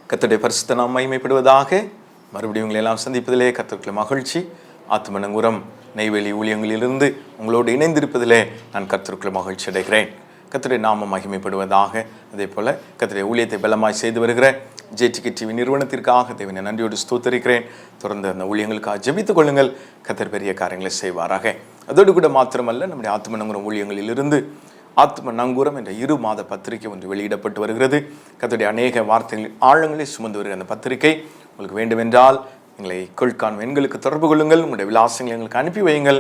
கர்த்தருடைய பரிசுத்த நாமம் மகிமைப்படுவதாக. மறுபடியும் உங்களை எல்லாம் சந்திப்பதிலே கர்த்தருக்குள்ள மகிழ்ச்சி. ஆத்தும நங்கூரம் நெய்வேலி ஊழியங்களிலிருந்து உங்களோடு இணைந்திருப்பதிலே நான் கர்த்தருக்குள்ள மகிழ்ச்சி அடைகிறேன். கர்த்தருடைய நாமம் மகிமைப்படுவதாக. அதே போல கர்த்தருடைய ஊழியத்தை பலமாய் செய்து வருகிற ஜேடிகே டிவி நிறுவனத்திற்காக தேவனை நன்றியோடு ஸ்தோத்தரிக்கிறேன். தொடர்ந்து அந்த ஊழியங்களுக்காக ஜெபித்துக் கொள்ளுங்கள். கர்த்தர் பெரிய காரியங்களை செய்வாராக. அதோடு கூட மாத்திரமல்ல, நம்முடைய ஆத்தும நங்கூரம் ஊழியங்களிலிருந்து ஆத்ம நங்கூரம் என்ற 2 மாத பத்திரிகை ஒன்று வெளியிடப்பட்டு வருகிறது. கர்த்தருடைய அநேக வார்த்தைகளின் ஆழங்களை சுமந்து வருகிற அந்த பத்திரிகை உங்களுக்கு வேண்டுமென்றால் எங்களை கொள்கான் எண்களுக்கு தொடர்பு கொள்ளுங்கள். உங்களுடைய விலாசங்களை எங்களுக்கு அனுப்பி வையுங்கள்.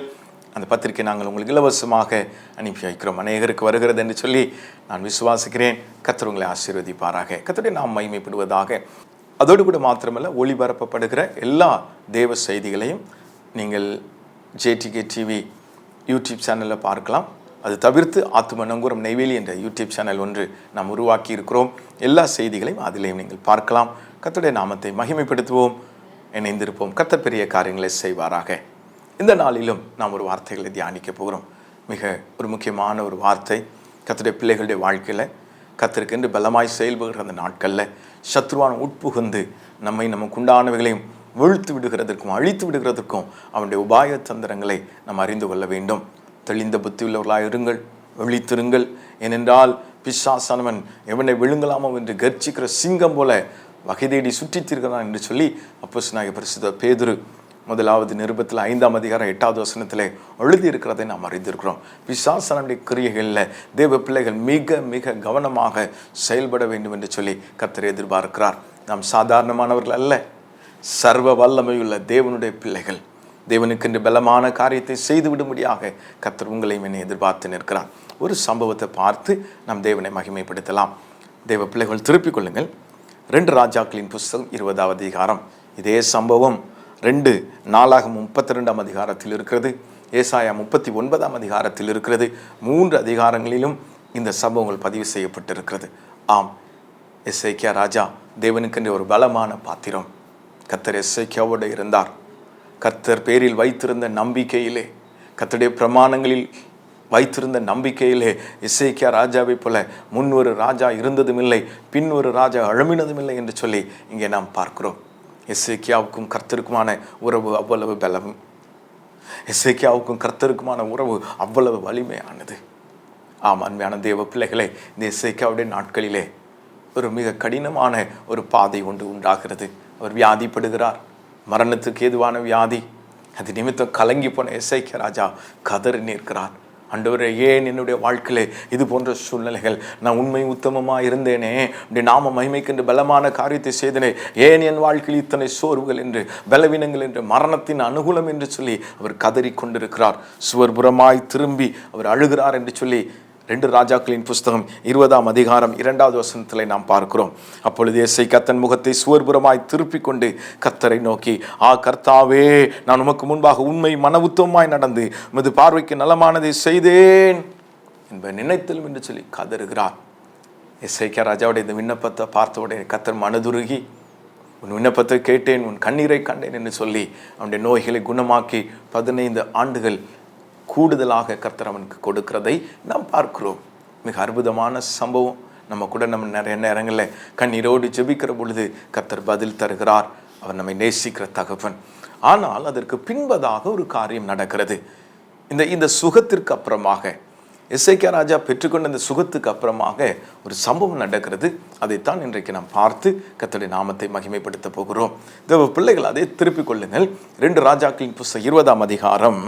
அந்த பத்திரிகை நாங்கள் உங்களுக்கு இலவசமாக அனுப்பி வைக்கிறோம். அநேகருக்கு வருகிறது என்று சொல்லி நான் விசுவாசிக்கிறேன். கர்த்தர் உங்களை ஆசீர்வதிப்பாராக. கர்த்தருடைய நாம் மகிமைப்படுவதாக. அதோடு கூட மாத்திரமல்ல, ஒளிபரப்பப்படுகிற எல்லா தேவ செய்திகளையும் நீங்கள் ஜேடிகே டிவி யூடியூப் சேனலில் பார்க்கலாம். அது தவிர்த்து ஆத்தும நங்கூரம் நெய்வேலி என்ற யூடியூப் சேனல் ஒன்று நாம் உருவாக்கி இருக்கிறோம். எல்லா செய்திகளையும் அதிலேயும் நீங்கள் பார்க்கலாம். கர்த்தருடைய நாமத்தை மகிமைப்படுத்துவோம், இணைந்திருப்போம். கர்த்தர் பெரிய காரியங்களை செய்வாராக. இந்த நாளிலும் நாம் ஒரு வார்த்தைகளை தியானிக்க போகிறோம். மிக ஒரு முக்கியமான ஒரு வார்த்தை. கர்த்தருடைய பிள்ளைகளுடைய வாழ்க்கையில் கர்த்தருக்கென்று பலமாய் செயல்படுகிற அந்த நாட்களில் சத்ருவான உட்புகுந்து நம்மை நமக்கு உண்டானவைகளையும் வீழ்த்து விடுகிறதற்கும் அழித்து விடுகிறதற்கும் அவனுடைய உபாய தந்திரங்களை நாம் அறிந்து கொள்ள வேண்டும். தெளிந்த புத்தி உள்ளவர்களாக இருங்கள், விழித்திருங்கள். ஏனென்றால் பிசாசானவன் எவனை விழுங்கலாமோ என்று கர்ச்சிக்கிற சிங்கம் போல வகை தேடி சுற்றித் திரிகிறான் என்று சொல்லி அப்போஸ்தலனாகிய பரிசுத்த பேதுரு 1 நிருபத்தில் 5ஆம் அதிகாரம் 8வது வசனத்தில் எழுதியிருக்கிறதை நாம் அறிந்திருக்கிறோம். பிசாசானுடைய கிரியைகளில் தேவ பிள்ளைகள் மிக மிக கவனமாக செயல்பட வேண்டும் என்று சொல்லி கர்த்தர் எதிர்பார்க்கிறார். நாம் சாதாரணமானவர்கள் அல்ல, சர்வ வல்லமையுள்ள தேவனுடைய பிள்ளைகள். தேவனுக்கென்று பலமான காரியத்தை செய்துவிடும்படியாக கர்த்தர் உங்களையும் என்னை எதிர்பார்த்து நிற்கிறார். ஒரு சம்பவத்தை பார்த்து நாம் தேவனை மகிமைப்படுத்தலாம். தேவ பிள்ளைகள் திருப்பிக் கொள்ளுங்கள். 2 ராஜாக்களின் புஸ்தகம் 20வது அதிகாரம். இதே சம்பவம் 2 நாளாகமம் 32ஆம் அதிகாரத்தில் இருக்கிறது. ஏசாயா 39ஆம் அதிகாரத்தில் இருக்கிறது. 3 அதிகாரங்களிலும் இந்த சம்பவங்கள் பதிவு செய்யப்பட்டிருக்கிறது. ஆம், எசேக்கியா ராஜா தேவனுக்கென்று ஒரு பலமான பாத்திரம். கர்த்தர் எசேக்கியாவோடு இருந்தார். கர்த்தர் பேரில் வைத்திருந்த நம்பிக்கையிலே, கர்த்தருடைய பிரமாணங்களில் வைத்திருந்த நம்பிக்கையிலே எசேக்கியா ராஜாவை போல முன் ஒரு ராஜா இருந்ததும் இல்லை, பின் ஒரு ராஜா அழுமினதும் இல்லை என்று சொல்லி இங்கே நாம் பார்க்கிறோம். எசேக்கியாவுக்கும் கர்த்தருக்குமான உறவு அவ்வளவு பலம், எசேக்கியாவுக்கும் கர்த்தருக்குமான உறவு அவ்வளவு வலிமையானது. ஆம், அன்மையான தேவ பிள்ளைகளே, இந்த எசேக்கியாவுடைய நாட்களிலே ஒரு மிக கடினமான ஒரு பாதை ஒன்று உண்டாகிறது. அவர் வியாதிப்படுகிறார். மரணத்துக்கு ஏதுவான வியாதி. அது நிமித்தம் கலங்கி போன எசேக்கியா ராஜா கதறி நிற்கிறார். ஆண்டவரே, ஏன் என்னுடைய வாழ்க்கையிலே இது போன்ற சூழ்நிலைகள்? நான் உண்மை உத்தமமாக இருந்தேனே, அப்படி நாம மகிமைக்கென்று பலமான காரியத்தை செய்தனே, ஏன் என் வாழ்க்கையில் இத்தனை சோர்வுகள் என்று, பலவீனங்கள் என்று, மரணத்தின் அனுகூலம் என்று சொல்லி அவர் கதறி கொண்டிருக்கிறார். சுவர்புறமாய் திரும்பி அவர் அழுகிறார் என்று சொல்லி 2 ராஜாக்களின் புஸ்தகம் 20ஆம் அதிகாரம் 2வது வசனத்தில் நாம் பார்க்கிறோம். அப்பொழுது எசேக்கியா தன் முகத்தை சுவர்புறமாய் திருப்பி கொண்டு கர்த்தரை நோக்கி, கர்த்தாவே, நான் உமக்கு முன்பாக உண்மை மன உத்தமமாய் நடந்து உமது பார்வைக்கு நலமானதை செய்தேன் என்பதை நினைத்தலும் என்று சொல்லி கதறுகிறார். எசேக்கியா ராஜாவுடைய இந்த விண்ணப்பத்தை பார்த்தவுடைய கர்த்தர் மனதுருகி, உன் விண்ணப்பத்தை கேட்டேன், உன் கண்ணீரை கண்டேன் என்று சொல்லி அவனுடைய நோய்களை குணமாக்கி 15 ஆண்டுகள் கூடுதலாக கர்த்தர் அவனுக்கு கொடுக்கிறதை நாம் பார்க்கிறோம். மிக அற்புதமான சம்பவம். நம்ம கூட நம்ம நிறைய நேரங்களில் கண்ணீரோடு ஜெபிக்கிற பொழுது கர்த்தர் பதில் தருகிறார். அவர் நம்மை நேசிக்கிற தகப்பன். ஆனால் அதற்கு பின்பதாக ஒரு காரியம் நடக்கிறது. இந்த சுகத்திற்கு அப்புறமாக, எசேக்கியா ராஜா பெற்றுக்கொண்ட இந்த சுகத்துக்கு அப்புறமாக ஒரு சம்பவம் நடக்கிறது. அதைத்தான் இன்றைக்கு நாம் பார்த்து கர்த்தருடைய நாமத்தை மகிமைப்படுத்த போகிறோம். தேவ பிள்ளைகள், அதை திருப்பிக் கொள்ளுங்கள். 2 ராஜாக்களின் புஸ்தகம் 20ஆம் அதிகாரம்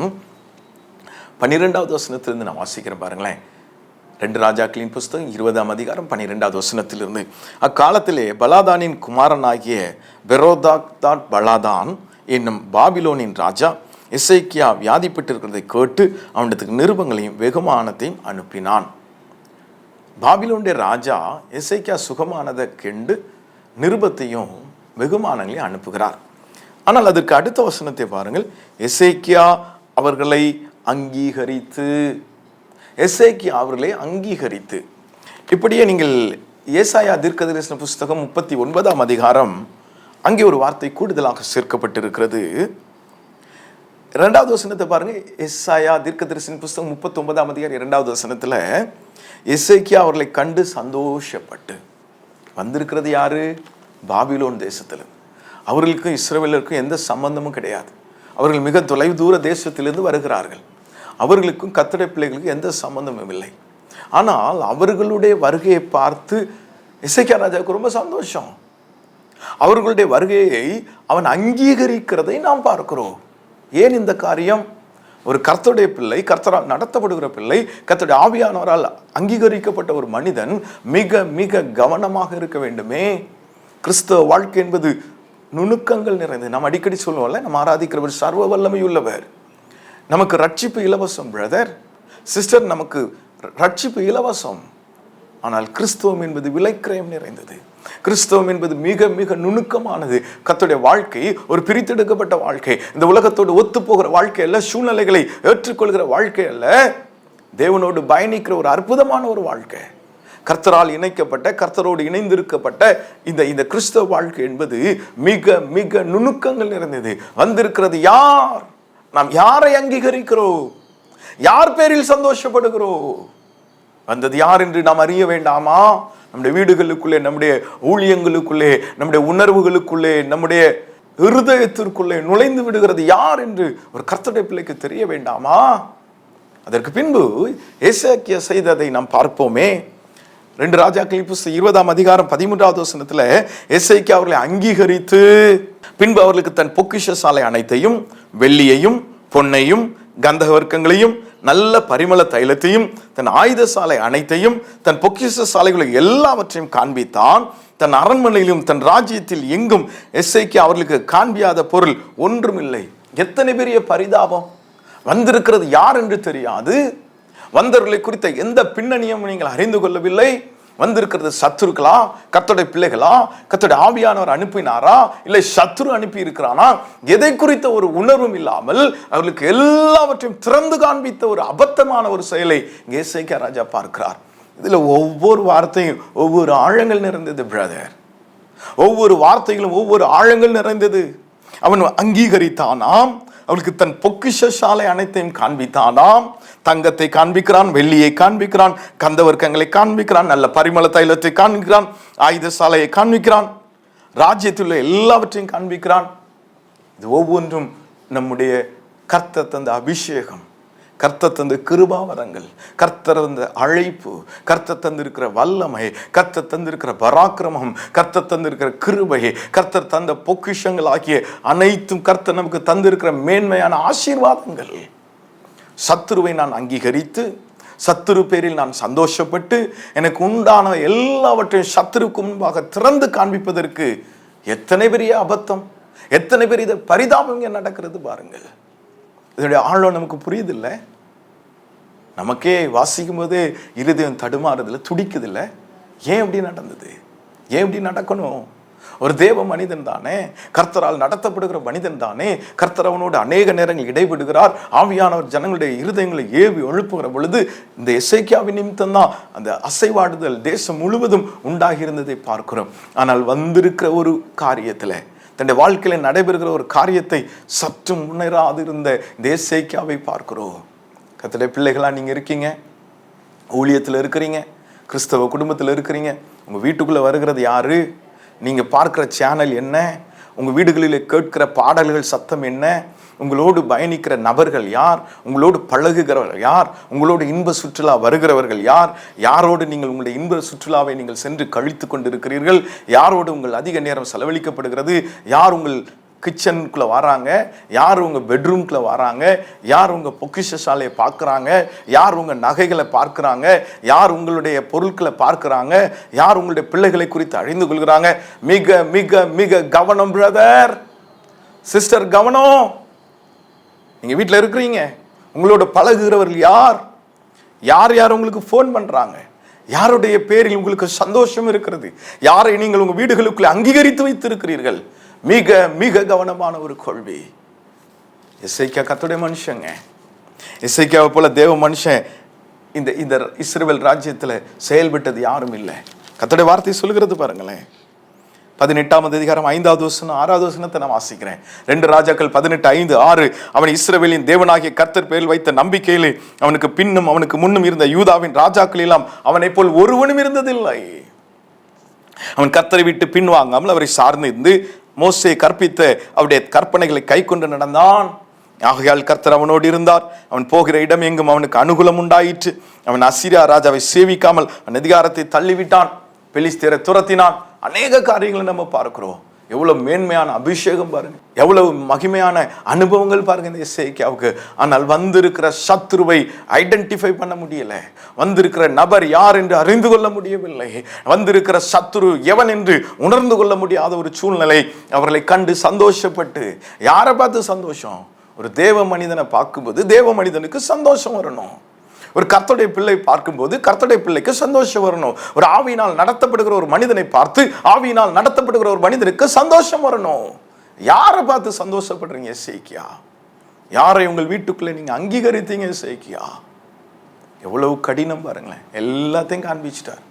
12வது வசனத்திலிருந்து நான் வாசிக்கிறேன் பாருங்களேன். 2 ராஜாக்களின் புஸ்தகம் 20ஆம் அதிகாரம் 12வது வசனத்திலிருந்து. அக்காலத்திலே பலாதானின் குமாரனாகிய பெரோதாக் பலாதான் என்னும் பாபிலோனின் ராஜா எசேக்கியா வியாதிப்பட்டிருக்கிறதை கேட்டு அவனுக்கு நிருபங்களையும் வெகுமானத்தையும் அனுப்பினான். பாபிலோனுடைய ராஜா எசேக்கியா சுகமானதை கண்டு நிருபத்தையும் வெகுமானங்களையும் அனுப்புகிறார். ஆனால் அதற்கு அடுத்த வசனத்தை பாருங்கள். எசேக்கியா அவர்களை அங்கீகரித்து, எசேக்கியா அவர்களை அங்கீகரித்து. இப்படியே நீங்கள் ஏசாயா தீர்க்கதரிசன புஸ்தகம் 39ஆம் அதிகாரம், அங்கே ஒரு வார்த்தை கூடுதலாக சேர்க்கப்பட்டிருக்கிறது. 2வது வசனத்தை பாருங்க. ஏசாயா தீர்க்கதரிசன புஸ்தகம் 39ஆம் அதிகாரம் 2வது வசனத்துல எசேக்கியா அவர்களை கண்டு சந்தோஷப்பட்டு. வந்திருக்கிறது யாரு? பாபிலோன் தேசத்தில். அவர்களுக்கும் இஸ்ரவேலருக்கும் எந்த சம்பந்தமும் கிடையாது. அவர்கள் மிக தொலைவு தூர தேசத்திலிருந்து வருகிறார்கள். அவர்களுக்கும் கர்த்தருடைய பிள்ளைகளுக்கும் எந்த சம்பந்தமும் இல்லை. ஆனால் அவர்களுடைய வருகையை பார்த்து எசேக்கியா ராஜாவுக்கு ரொம்ப சந்தோஷம். அவர்களுடைய வருகையை அவன் அங்கீகரிக்கிறதை நாம் பார்க்கிறோம். ஏன் இந்த காரியம்? ஒரு கர்த்தருடைய பிள்ளை, கர்த்தரால் நடத்தப்படுகிற பிள்ளை, கர்த்தருடைய ஆவியானவரால் அங்கீகரிக்கப்பட்ட ஒரு மனிதன் மிக மிக கவனமாக இருக்க வேண்டுமே. கிறிஸ்தவ வாழ்க்கை என்பது நுணுக்கங்கள் நிறைந்தது. நாம் அடிக்கடி சொல்லுவோம்ல, நம்ம ஆராதிக்கிறவர் சர்வ வல்லமை உள்ளவர். நமக்கு ரட்சிப்பு இலவசம் பிரதர் சிஸ்டர், நமக்கு ரட்சிப்பு இலவசம். ஆனால் கிறிஸ்தவம் என்பது விலைக்கிரயம் நிறைந்தது. கிறிஸ்தவம் என்பது மிக மிக நுணுக்கமானது. கர்த்தருடைய வாழ்க்கை ஒரு பிரித்தெடுக்கப்பட்ட வாழ்க்கை. இந்த உலகத்தோடு ஒத்து போகிற வாழ்க்கை அல்ல, சூழ்நிலைகளை ஏற்றுக்கொள்கிற வாழ்க்கை அல்ல, தேவனோடு பயணிக்கிற ஒரு அற்புதமான ஒரு வாழ்க்கை. கர்த்தரால் இணைக்கப்பட்ட, கர்த்தரோடு இணைந்திருக்கப்பட்ட இந்த கிறிஸ்தவ வாழ்க்கை என்பது மிக மிக நுணுக்கங்கள் நிறைந்தது. வந்திருக்கிறது யார்? நாம் யாரை அங்கீகரிக்கிறோம்? யார் பேரில் சந்தோஷப்படுகிறோம்? வந்தது யார் என்று நாம் அறிய வேண்டாமா? நம்முடைய வீடுகளுக்குள்ளே, நம்முடைய ஊழியங்களுக்குள்ளே, நம்முடைய உணர்வுகளுக்குள்ளே, நம்முடைய இருதயத்திற்குள்ளே நுழைந்து விடுகிறது யார் என்று ஒரு கர்த்தருடைய பிள்ளைக்கு தெரிய வேண்டாமா? அதற்கு பின்பு எசேக்கியா செய்ததை நாம் பார்ப்போமே. 2 ராஜாக்களின் புஸ்தகம் 20ஆம் அதிகாரம் 13வது வசனத்துல எசேக்கியா அவர்களை அங்கீகரித்து பின்பு அவர்களுக்கு தன் பொக்கிஷ சாலை அனைத்தையும், வெள்ளியையும் பொன்னையும் கந்தவர்க்கங்களையும் நல்ல பரிமள தைலத்தையும், தன் ஆயுத சாலை அனைத்தையும், தன் பொக்கிஷ சாலைகளை எல்லாவற்றையும் காண்பித்தான். தன் அரண்மனையிலும் தன் ராஜ்யத்தில் எங்கும் எசேக்கியா அவர்களுக்கு காண்பியாத பொருள் ஒன்றுமில்லை. எத்தனை பெரிய பரிதாபம்! வந்திருக்கிறது யார் என்று தெரியாது. வந்தவர்களை குறித்த எந்த பின்னணியும் நீங்கள் அறிந்து கொள்ளவில்லை. வந்திருக்கிறது சத்துருக்களா, கர்த்தருடைய பிள்ளைகளா, கர்த்தருடைய ஆவியானவர் அனுப்பினாரா, இல்லை சத்துரு அனுப்பி இருக்கிறானா, எதை குறித்த ஒரு உணர்வும் இல்லாமல் அவர்களுக்கு எல்லாவற்றையும் திறந்து காண்பித்த ஒரு அபத்தமான ஒரு செயலை எசேக்கியா ராஜா பார்க்கிறார். இதுல ஒவ்வொரு வார்த்தையும் ஒவ்வொரு ஆழங்கள் நிறைந்தது பிரதர். ஒவ்வொரு வார்த்தைகளும் ஒவ்வொரு ஆழங்கள் நிறைந்தது. அவன் அங்கீகரித்தானாம், அவளுக்கு தன் பொக்கிஷ சாலை அனைத்தையும் காண்பித்தானாம். தங்கத்தை காண்பிக்கிறான், வெள்ளியை காண்பிக்கிறான், கந்தவர்க்கங்களை காண்பிக்கிறான், நல்ல பரிமள தைலத்தை காண்பிக்கிறான், ஆயுத சாலையை காண்பிக்கிறான், ராஜ்யத்தில் உள்ள எல்லாவற்றையும் காண்பிக்கிறான். இது ஒவ்வொன்றும் நம்முடைய கர்த்தர் தந்த அபிஷேகம், கர்த்தர் தந்த கிருபாவரங்கள், கர்த்தர் தந்த அழைப்பு, கர்த்தர் தந்திருக்கிற வல்லமை, கர்த்தர் தந்திருக்கிற பராக்கிரமம், கர்த்தர் தந்திருக்கிற கிருபை, கர்த்தர் தந்த பொக்கிஷங்கள் ஆகிய அனைத்தும் கர்த்தர் நமக்கு தந்திருக்கிற மேன்மையான ஆசீர்வாதங்கள். சத்துருவை நான் அங்கீகரித்து, சத்துரு பேரில் நான் சந்தோஷப்பட்டு, எனக்கு உண்டான எல்லாவற்றையும் சத்துருக்கு முன்பாக திறந்து காண்பிப்பதற்கு எத்தனை பெரிய அபத்தம், எத்தனை பெரிய பரிதாபம் இங்கே நடக்கிறது பாருங்கள். இதனுடைய ஆழம் நமக்கு புரியுதில்லை. நமக்கே வாசிக்கும் போதே இருதயம் தடுமாறுதில்லை, துடிக்குதில்லை. ஏன் இப்படி நடந்தது? ஏன் இப்படி நடக்கணும்? ஒரு தேவ மனிதன் தானே, கர்த்தரால் நடத்தப்படுகிற மனிதன் தானே. கர்த்தர் அவனோடு அநேக நேரங்கள் இடைபடுகிறார். ஆவியானவர் ஜனங்களுடைய இருதயங்களை ஏவி எழுப்புகிற பொழுது இந்த எசேக்கியாவின் நிமித்தம் தான் அந்த அசைவாடுதல் தேசம் முழுவதும் உண்டாகி இருந்ததை பார்க்கிறோம். ஆனால் வந்திருக்கிற ஒரு காரியத்தில், தன்னுடைய வாழ்க்கையில நடைபெறுகிற ஒரு காரியத்தை சற்று முன்னேறாதிருந்த இந்த எசேக்கியாவை பார்க்கிறோம். கர்த்தருடைய பிள்ளைகளா நீங்க இருக்கீங்க, ஊழியத்தில் இருக்கிறீங்க, கிறிஸ்தவ குடும்பத்தில் இருக்கிறீங்க. உங்க வீட்டுக்குள்ள வருகிறது யாரு? நீங்க பார்க்கிற சேனல் என்ன? உங்க வீடுகளில் கேட்கிற பாடல்கள் சத்தம் என்ன? உங்களோடு பயணிக்கிற நபர்கள் யார்? உங்களோடு பழகுகிறவர்கள் யார்? உங்களோடு இன்ப சுற்றுலா வருகிறவர்கள் யார்? யாரோடு நீங்கள் உங்களுடைய இன்ப சுற்றுலாவை நீங்கள் சென்று கழித்து கொண்டிருக்கிறீர்கள்? யாரோடு உங்கள் அதிக நேரம் செலவழிக்கப்படுகிறது? யார் உங்கள் கிச்சனுக்குள்ளே வராங்க? யார் உங்கள் பெட்ரூம்குள்ளே வராங்க? யார் உங்கள் பொக்கிஷ சாலையை பார்க்குறாங்க? யார் உங்கள் நகைகளை பார்க்குறாங்க? யார் உங்களுடைய பொருட்களை பார்க்குறாங்க? யார் உங்களுடைய பிள்ளைகளை குறித்து அறிந்து கொள்கிறாங்க? மிக மிக மிக கவனம் பிரதர் சிஸ்டர், கவனம். நீங்கள் வீட்டில் இருக்கிறீங்க, உங்களோட பழகுகிறவர்கள் யார்? யார் யார் உங்களுக்கு ஃபோன் பண்ணுறாங்க? யாருடைய பேரில் உங்களுக்கு சந்தோஷம் இருக்கிறது? யாரை நீங்கள் உங்கள் வீடுகளுக்குள்ளே அங்கீகரித்து வைத்திருக்கிறீர்கள்? மிக மிக கவனமான ஒரு கொள்கை. எசேக்கியா கர்த்தருடைய மனுஷங்க. எசேக்கியாவை போல தேவ மனுஷன் இந்த இஸ்ரவேல் ராஜ்யத்தில் செயல்பட்டது யாரும் இல்லை. கர்த்தருடைய வார்த்தை சொல்லுகிறது பாருங்களேன். 18ஆம் அதிகாரம் 5வது வசனம் 6வது வசனத்தை நான் வாசிக்கிறேன். 2 ராஜாக்கள் 18:5-6. அவன் இஸ்ரவேலின் தேவனாகிய கர்த்தர் பேரில் வைத்த நம்பிக்கையிலே அவனுக்கு பின்னும் அவனுக்கு முன்னும் இருந்த யூதாவின் ராஜாக்கள் எல்லாம் அவனை போல் ஒருவனும் இருந்ததில்லை. அவன் கர்த்தரை விட்டு பின்வாங்காமல் அவரை சார்ந்து இருந்து மோசே கற்பித்த அவருடைய கற்பனைகளை கை கொண்டு நடந்தான். ஆகையால் கர்த்தர் அவனோடு இருந்தார். அவன் போகிற இடம் எங்கும் அவனுக்கு அனுகூலம் உண்டாயிற்று. அவன் அசீரியா ராஜாவை சேவிக்காமல் அவன் அதிகாரத்தை தள்ளிவிட்டான், பெலிஸ்தரை துரத்தினான். அநேக காரியங்களை நம்ம பார்க்கிறோம். எவ்வளவு மேன்மையான அபிஷேகம் பாருங்க, எவ்வளவு மகிமையான அனுபவங்கள் பாருங்க இந்த எசேக்கியாவுக்கு. ஆனால் வந்திருக்கிற சத்ருவை ஐடென்டிஃபை பண்ண முடியல, வந்திருக்கிற நபர் யார் என்று அறிந்து கொள்ள முடியவில்லை, வந்திருக்கிற சத்ரு எவன் என்று உணர்ந்து கொள்ள முடியாத ஒரு சூழ்நிலை. அவர்களை கண்டு சந்தோஷப்பட்டு, யாரை பார்த்து சந்தோஷம்? ஒரு தேவ மனிதனை பார்க்கும்போது தேவ மனிதனுக்கு சந்தோஷம் வரணும். ஒரு கர்த்தருடைய பிள்ளை பார்க்கும்போது கர்த்தருடைய பிள்ளைக்கு சந்தோஷம் வரணும். ஒரு ஆவியினால் நடத்தப்படுகிற ஒரு மனிதனை பார்த்து ஆவியினால் நடத்தப்படுகிற ஒரு மனிதனுக்கு சந்தோஷம் வரணும். யாரை பார்த்து சந்தோஷப்படுறீங்க எசேக்கியா? யாரை உங்கள் வீட்டுக்குள்ளே நீங்க அங்கீகரித்தீங்க எசேக்கியா? எவ்வளவு கடினம் பாருங்களேன். எல்லாத்தையும் காண்பிச்சிட்டார்.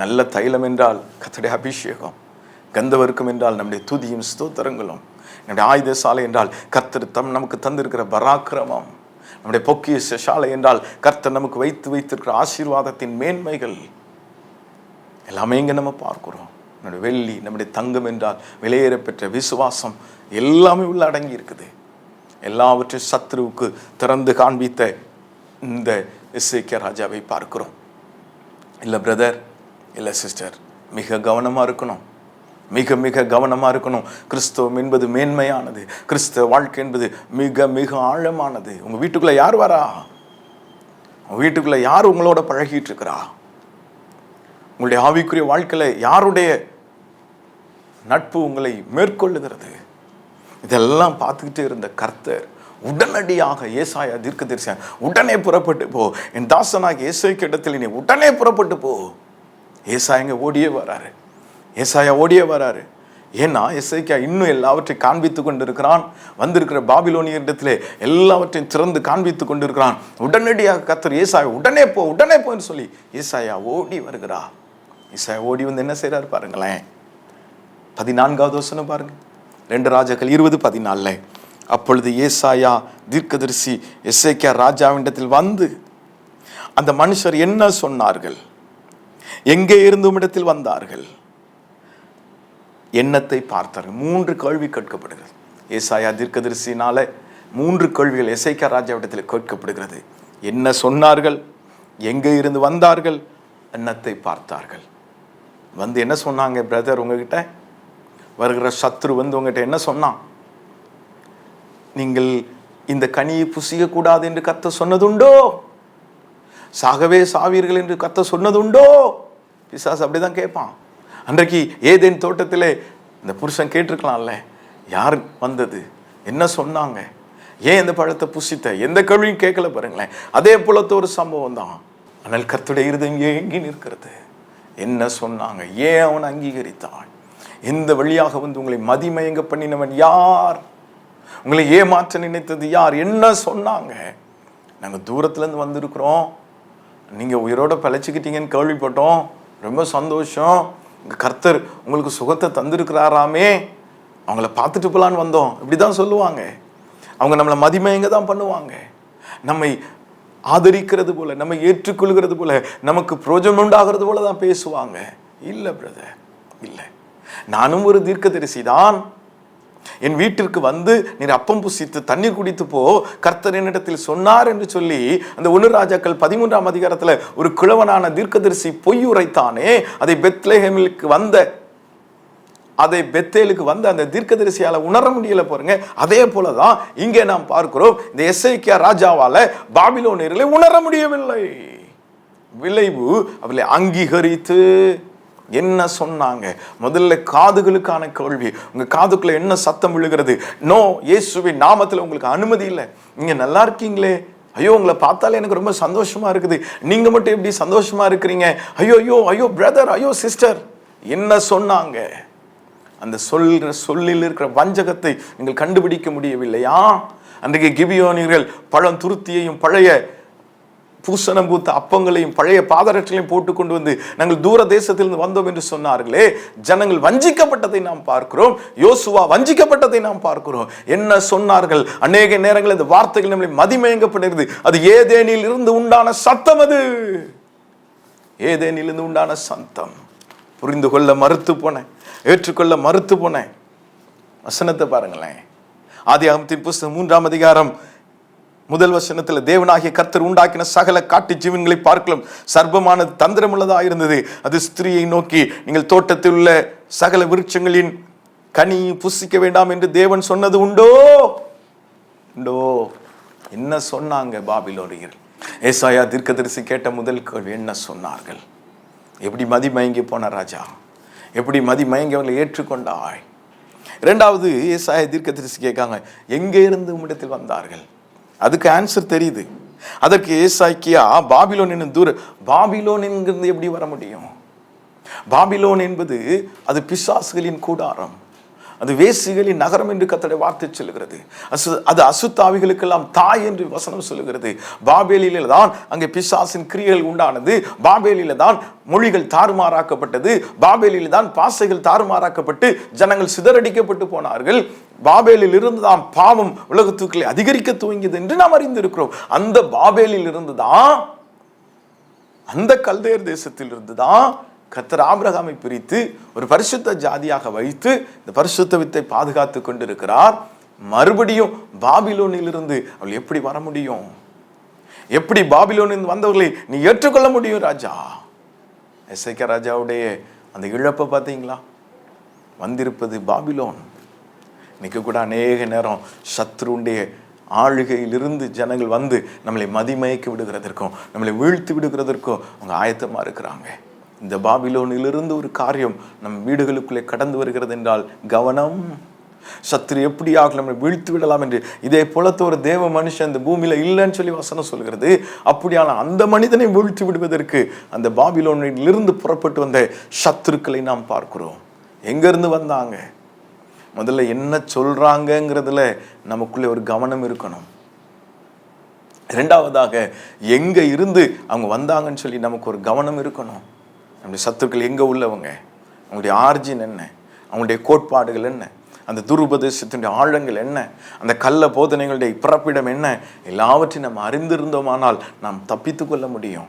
நல்ல தைலம் என்றால் கர்த்தருடைய அபிஷேகம், கந்தவர்க்கம் என்றால் நம்முடைய துதியும் ஸ்தோத்திரங்களும், நம்முடைய ஆயுத சாலை என்றால் கர்த்தர் நமக்கு தந்திருக்கிற பராக்கிரமம், நம்முடைய பொக்கிய சாலை என்றால் கர்த்தர் நமக்கு வைத்திருக்கிற ஆசீர்வாதத்தின் மேன்மைகள் எல்லாமே இங்க நம்ம பார்க்கிறோம். நம்முடைய வெள்ளி, நம்முடைய தங்கம் என்றால் விலையேற பெற்ற விசுவாசம் எல்லாமே உள்ள அடங்கி இருக்குது. எல்லாவற்றையும் சத்ருவுக்கு திறந்து காண்பித்த இந்த எசேக்கியா ராஜாவை பார்க்கிறோம். இல்லை பிரதர், இல்லை சிஸ்டர், மிக கவனமா இருக்கணும், மிக மிக கவனமா இருக்கணும். கிறிஸ்தவம் என்பது மேன்மையானது, கிறிஸ்தவ வாழ்க்கை என்பது மிக மிக ஆழமானது. உங்க வீட்டுக்குள்ள யார் வரா? உங்க வீட்டுக்குள்ள யார் உங்களோட பழகிட்டு இருக்கிறா? உங்களுடைய ஆவிக்குரிய வாழ்க்கையில யாருடைய நட்பு உங்களை மேற்கொள்ளுகிறது? இதெல்லாம் பார்த்துக்கிட்டே இருந்த கர்த்தர் உடனடியாக ஏசாயா தீர்க்கதரிசியான் உடனே புறப்பட்டு போ, என் தாசனாகிய ஏசாய்க்கு இடத்தில் நீ உடனே புறப்பட்டு போ. ஏசாயா ஓடியே வராரு, ஏசாயா ஓடியே வராரு. ஏன்னா எசேக்கியா இன்னும் எல்லாவற்றையும் காண்பித்து கொண்டிருக்கிறான். வந்திருக்கிற பாபிலோனிய இடத்திலே எல்லாவற்றையும் திறந்து காண்பித்து கொண்டிருக்கிறான். உடனடியாக கர்த்தர் ஏசாயா உடனே போ உடனே போன்னு சொல்லி ஏசாயா ஓடி வருகிறா. ஏசாயா ஓடி வந்து என்ன செய்யறாரு பாருங்களேன். 14வது வசனம் பாருங்க, 2 ராஜாக்கள் 20:14. அப்பொழுது ஏசாயா தீர்க்கதரிசி எசேக்கியா ராஜாவினிடத்தில் வந்து அந்த மனுஷர் என்ன சொன்னார்கள், எங்கே இருந்து உம்மிடத்தில் வந்தார்கள், எண்ணத்தை பார்த்தார்கள். 3 கேள்வி கேட்கப்படுகிறது. ஏசாயா தீர்க்கதரிசினால 3 கேள்விகள் எசேக்கியா ராஜாவிடத்தில் கேட்கப்படுகிறது. என்ன சொன்னார்கள், எங்கே இருந்து வந்தார்கள், எண்ணத்தை பார்த்தார்கள். வந்து என்ன சொன்னாங்க பிரதர்? உங்ககிட்ட வருகிற சத்ரு வந்து உங்ககிட்ட என்ன சொன்னான்? நீங்கள் இந்த கனியை புசிக்க கூடாது என்று கர்த்தர் சொன்னதுண்டோ? சாகவே சாவீர்கள் என்று கர்த்தர் சொன்னதுண்டோ? பிசாசு அப்படிதான் கேட்பான். அன்றைக்கு ஏதேன் தோட்டத்திலே இந்த புருஷன் கேட்டிருக்கலாம்ல, யார் வந்தது, என்ன சொன்னாங்க, ஏன் இந்த பழத்தை புசித்த, எந்த கேள்வியும் கேட்கல பாருங்களேன். அதே போலத்த ஒரு சம்பவம் தான். ஆனால் கர்த்தருடைய இருதயம் ஏங்கி நிற்கிறது. என்ன சொன்னாங்க, ஏன் அவன் அங்கீகரித்தான், இந்த வழியாக வந்து உங்களை மதிமயங்க பண்ணினவன் யார், உங்களை ஏமாற்ற நினைத்தது யார், என்ன சொன்னாங்க. நாங்கள் தூரத்துலேருந்து வந்திருக்கிறோம், நீங்கள் உயிரோட பிழைச்சிக்கிட்டீங்கன்னு கேள்விப்பட்டோம், ரொம்ப சந்தோஷம், கர்த்தர் உங்களுக்கு சுகத்தை தந்திருக்கிறாராமே, அவங்கள பார்த்துட்டு போலான்னு வந்தோம், இப்படிதான் சொல்லுவாங்க. அவங்க நம்மளை மதிமயங்க தான் பண்ணுவாங்க. நம்மை ஆதரிக்கிறது போல, நம்மை ஏற்றுக்கொள்கிறது போல, நமக்கு பிரயோஜனம் உண்டாகிறது போல தான் பேசுவாங்க. இல்லை பிரதர், இல்லை. நானும் ஒரு தீர்க்கதரிசி தான். என் வீட்டிற்கு வந்து நீர் அப்பம் புசித்து தண்ணீர் குடித்து போ, கர்த்தர் என்னிடத்தில் சொன்னார் என்று சொல்லி அந்த 1 ராஜாக்கள் 13ஆம் அதிகாரத்துல ஒரு கிழவனான தீர்க்கதரிசி பொய் உரைத்தானே, அதை பெத்தேலுக்கு வந்த அந்த தீர்க்கதரிசியால உணர முடியல பாருங்க. அதே போலதான் இங்கே நாம் பார்க்கிறோம், இந்த எசேக்கியா ராஜாவால பாபிலோனியர்களை உணர முடியவில்லை. விளைவு அவர்களை அங்கீகரித்து என்ன சொன்னாங்க. முதல்ல காதுகளுக்கான கேள்வி, உங்க காதுக்குள்ள என்ன சத்தம் விழுகிறது? நோ, இயேசுவின் நாமத்துல உங்களுக்கு அனுமதி இல்லை. நீங்க நல்லா இருக்கீங்களே, ஐயோ உங்களை பார்த்தாலே எனக்கு ரொம்ப சந்தோஷமா இருக்குது, நீங்க மட்டும் எப்படி சந்தோஷமா இருக்கிறீங்க, ஐயோ ஐயோ ஐயோ பிரதர், ஐயோ சிஸ்டர், என்ன சொன்னாங்க? அந்த சொல்லில் இருக்கிற வஞ்சகத்தை நீங்கள் கண்டுபிடிக்க முடியவில்லையா? அன்றைக்கு கிபியோனியர்கள் பழம் துருத்தியையும் பழைய பூசணம் பூத்த அப்பங்களையும் பழைய பாதரட்சையும் போட்டு கொண்டு வந்து நாங்கள் தூர தேசத்திலிருந்து வந்தோம் என்று சொன்னார்களே. ஜனங்கள் வஞ்சிக்கப்பட்டதை நாம் பார்க்கிறோம், யோசுவா வஞ்சிக்கப்பட்டதை நாம் பார்க்கிறோம். என்ன சொன்னார்கள்? அநேக நேரங்கள் இந்த வார்த்தைகள் நம்மளை மதிமயங்கப்படுகிறது. அது ஏதேனில் இருந்து உண்டான சத்தம், அது ஏதேனில் இருந்து உண்டான சத்தம். புரிந்து கொள்ள மறுத்து போனேன், ஏற்றுக்கொள்ள மறுத்து போனேன். வசனத்தை பாருங்களேன். ஆதியாகமத்தின் புஸ்தகம் 3ஆம் அதிகாரம் 1 வசனத்தில், தேவனாகிய கர்த்தர் உண்டாக்கின சகல காட்டு ஜீவன்களை பார்க்கலாம் சர்ப்பமானது தந்திரமுள்ளதா இருந்தது. அது ஸ்திரீயை நோக்கி, நீங்கள் தோட்டத்தில் உள்ள சகல விருட்சங்களின் கனி புசிக்க வேண்டாம் என்று தேவன் சொன்னது உண்டோ? உண்டோ? என்ன சொன்னாங்க பாபிலோனியர்? ஏசாயா தீர்க்கதரிசி கேட்ட முதல் கேள்வி என்ன சொன்னார்கள்? எப்படி மதிமயங்கி போன ராஜா, எப்படி மதிமயங்கி அவர்களை ஏற்றுக்கொண்டாய்? இரண்டாவது ஏசாயா தீர்க்கதரிசி கேட்காங்க, எங்கே இருந்து உம்மிடத்தில் வந்தார்கள்? அதுக்கு ஆன்சர் தெரியுது. அதற்கு ஏசாய்க்கியா, பாபிலோன் என்னும் பாபிலோன் என்கிறது எப்படி வர முடியும்? பாபிலோன் என்பது அது பிசாசுகளின் கூடாரம், அது வேசிகளின் நகரம் என்று கர்த்தருடைய வார்த்தை சொல்லுகிறது. அது அசுத்தாவிகளுக்கெல்லாம் தாய் என்று வசனம் சொல்லுகிறது. பாபேலில தான் அங்கே பிசாசின் கிரியைகள் உண்டானது. பாபேலில தான் மொழிகள் தாறுமாறாக்கப்பட்டது. பாபேலில தான் பாசைகள் தாறுமாறாக்கப்பட்டு ஜனங்கள் சிதறடிக்கப்பட்டு போனார்கள். பாபேலில் இருந்து தான் பாவம் உலகத்துக்களை அதிகரிக்க துவங்கியது என்று நாம் அறிந்திருக்கிறோம். அந்த பாபேலில் இருந்து தான், அந்த கல்தேர் தேசத்தில் இருந்து தான் கர்த்தர் ஆபிரகாமை பிரித்து ஒரு பரிசுத்த ஜாதியாக வைத்து இந்த பரிசுத்த வித்தை பாதுகாத்து கொண்டிருக்கிறார். மறுபடியும் பாபிலோனில் இருந்து அவள் எப்படி வர முடியும்? எப்படி பாபிலோனில் வந்தவர்களை நீ ஏற்றுக்கொள்ள முடியும் ராஜா? எசேக்கியா ராஜாவுடைய அந்த இழப்பை பார்த்தீங்களா? வந்திருப்பது பாபிலோன். இன்னைக்கு கூட அநேக நேரம் சத்ருடைய ஆளுகையிலிருந்து ஜனங்கள் வந்து நம்மளை மதிமயக்கி விடுகிறதற்கும் நம்மளை வீழ்த்தி விடுகிறதற்கும் அவங்க ஆயத்தமாக இருக்கிறாங்க. இந்த பாபிலோனிலிருந்து ஒரு காரியம் நம் வீடுகளுக்குள்ளே கடந்து வருகிறது என்றால் கவனம். சத்ரு எப்படியாக நம்மளை வீழ்த்து விடலாம் என்று. இதே போலத்த ஒரு தேவ மனுஷன் இந்த பூமியில இல்லைன்னு சொல்லி வசனம் சொல்கிறது. அப்படியான அந்த மனிதனை வீழ்த்தி விடுவதற்கு அந்த பாபிலோனிலிருந்து புறப்பட்டு வந்த சத்துருக்களை நாம் பார்க்கிறோம். எங்கிருந்து வந்தாங்க? முதல்ல என்ன சொல்றாங்கிறதுல நமக்குள்ளே ஒரு கவனம் இருக்கணும். இரண்டாவதாக எங்க இருந்து அவங்க வந்தாங்கன்னு சொல்லி நமக்கு ஒரு கவனம் இருக்கணும். நம்முடைய சத்துருக்கள் எங்க உள்ளவங்க, அவங்களுடைய ஆர்ஜின் என்ன, அவங்களுடைய கோட்பாடுகள் என்ன, அந்த துருபதேசத்தினுடைய ஆழங்கள் என்ன, அந்த கள்ள போதனைகளுடைய பிறப்பிடம் என்ன, எல்லாவற்றையும் நம்ம அறிந்திருந்தோமானால் நாம் தப்பித்து கொள்ள முடியும்.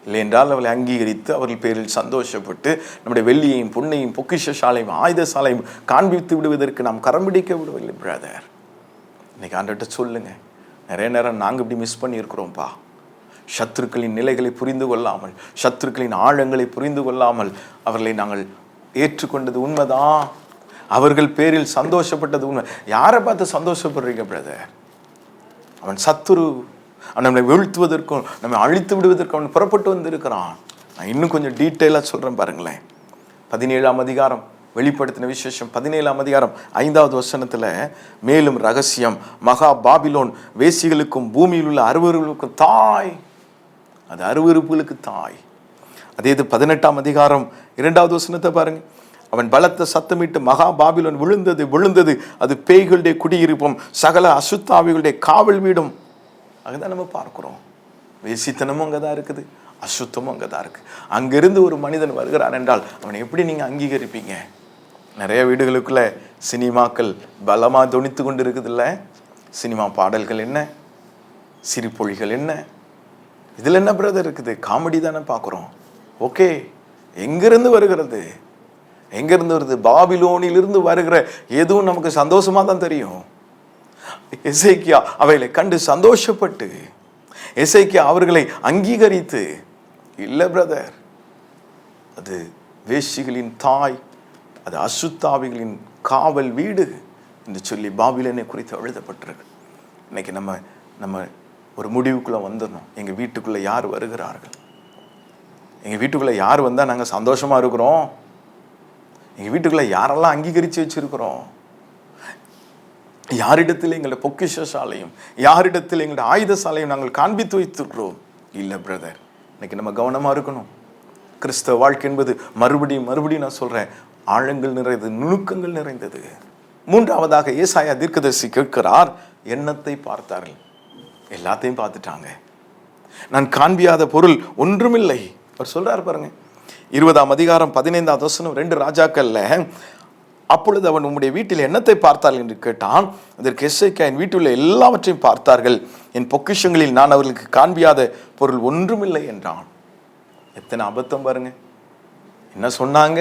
இல்லை என்றால் அவளை அங்கீகரித்து அவர்கள் பேரில் சந்தோஷப்பட்டு நம்முடைய வெள்ளியையும் பொன்னையும் பொக்கிஷசாலையும் ஆயுதசாலையும் காண்பித்து விடுவதற்கு நாம் கரம் பிடிக்க விடுவதில்லை. பிரதர், இன்னைக்கு ஆண்டவர்கிட்ட சொல்லுங்க, நிறைய நேரம் நாங்கள் இப்படி மிஸ் பண்ணியிருக்கிறோம்ப்பா. சத்துருக்களின் நிலைகளை புரிந்து கொள்ளாமல், சத்துருக்களின் ஆழங்களை புரிந்து கொள்ளாமல் அவர்களை நாங்கள் ஏற்றுக்கொண்டது உண்மைதான். அவர்கள் பேரில் சந்தோஷப்பட்டது உண்மை. யாரை பார்த்து சந்தோஷப்படுறீங்க பிரதர்? அவன் சத்துரு. அவன் நம்மளை வீழ்த்துவதற்கும் நம்மை அழித்து விடுவதற்கும் அவன் புறப்பட்டு வந்திருக்கிறான். நான் இன்னும் கொஞ்சம் டீட்டெயிலாக சொல்கிறேன் பாருங்களேன். 17ஆம் அதிகாரம் வெளிப்படுத்தின விசேஷம் 17ஆம் அதிகாரம் 5வது வசனத்தில், மேலும் ரகசியம், மகா பாபிலோன் வேசிகளுக்கும் பூமியில் உள்ள அருவருப்புகளுக்கும் தாய். அது அருவருப்புகளுக்கு தாய். அதே இது 18ஆம் அதிகாரம் 2வது வசனத்தை பாருங்க. அவன் பலத்த சத்தமிட்டு மகா பாபிலோன் விழுந்தது விழுந்தது, அது பேய்களுடைய குடியிருப்பும் சகல அசுத்தாவிகளுடைய காவல் வீடும். அதுதான் நம்ம பார்க்கிறோம். வேசித்தனமும் அங்கதான் இருக்குது, அசுத்தமும் அங்கதான் இருக்கு. அங்கிருந்து ஒரு மனிதன் வருகிறான் என்றால் அவனை எப்படி நீங்க அங்கீகரிப்பீங்க? நிறைய வீடுகளுக்குள்ள சினிமாக்கள் பலமா தொனித்து கொண்டு இருக்குது இல்ல? சினிமா பாடல்கள் என்ன, சிரிப்பொழிகள் என்ன, இதுல என்ன பிரதர் இருக்குது? காமெடி தானே பார்க்கிறோம். ஓகே, எங்கிருந்து வருகிறது? எங்கிருந்து வருது? பாபிலோனிலிருந்து வருகிற எதுவும் நமக்கு சந்தோஷமா தான் தெரியும். எசேக்கியா அவைகளை கண்டு சந்தோஷப்பட்டு, எசேக்கியா அவர்களை அங்கீகரித்து, இல்ல பிரதர், அது வேசிகளின் தாய், அது அசுத்தாவிகளின் காவல் வீடு என்று சொல்லி பாபிலோனை குறித்து எழுதப்பட்டிருக்கு. இன்னைக்கு நம்ம ஒரு முடிவுக்குள்ள வந்துடணும். எங்க வீட்டுக்குள்ள யார் வருகிறார்கள்? எங்க வீட்டுக்குள்ள யார் வந்தா நாங்க சந்தோஷமா இருக்கிறோம்? எங்க வீட்டுக்குள்ள யாரெல்லாம் அங்கீகரிச்சு வச்சிருக்கிறோம்? யாரிடத்தில் எங்களுடைய பொக்கிஷசாலையும் யாரிடத்தில் எங்களுடைய ஆயுதசாலையும் நாங்கள் காண்பித்து வைத்திருக்கிறோம்? இல்லை பிரதர், இன்னைக்கு நம்ம கவனமா இருக்கணும். கிறிஸ்தவ வாழ்க்கை என்பது மறுபடியும் நான் சொல்றேன், ஆழங்கள் நிறைந்தது, நுணுக்கங்கள் நிறைந்தது. மூன்றாவதாக ஏசாயா தீர்க்கதரிசி கேட்கிறார், எண்ணத்தை பார்த்தார்கள். எல்லாத்தையும் பார்த்துட்டாங்க. நான் காண்பியாத பொருள் ஒன்றுமில்லை. அவர் சொல்றாரு பாருங்க, 20ஆம் அதிகாரம் 15வது வசனம், 2 ராஜாக்கள்ல, அப்பொழுது அவன் உம்முடைய வீட்டில் என்னத்தை பார்த்தார்கள் என்று கேட்டான். அதற்கு எசேக்கியா, என் வீட்டில் எல்லாவற்றையும் பார்த்தார்கள், என் பொக்கிஷங்களில் நான் அவர்களுக்கு காண்பியாத பொருள் ஒன்றுமில்லை என்றான். எத்தனை அபத்தம் பாருங்க. என்ன சொன்னாங்க,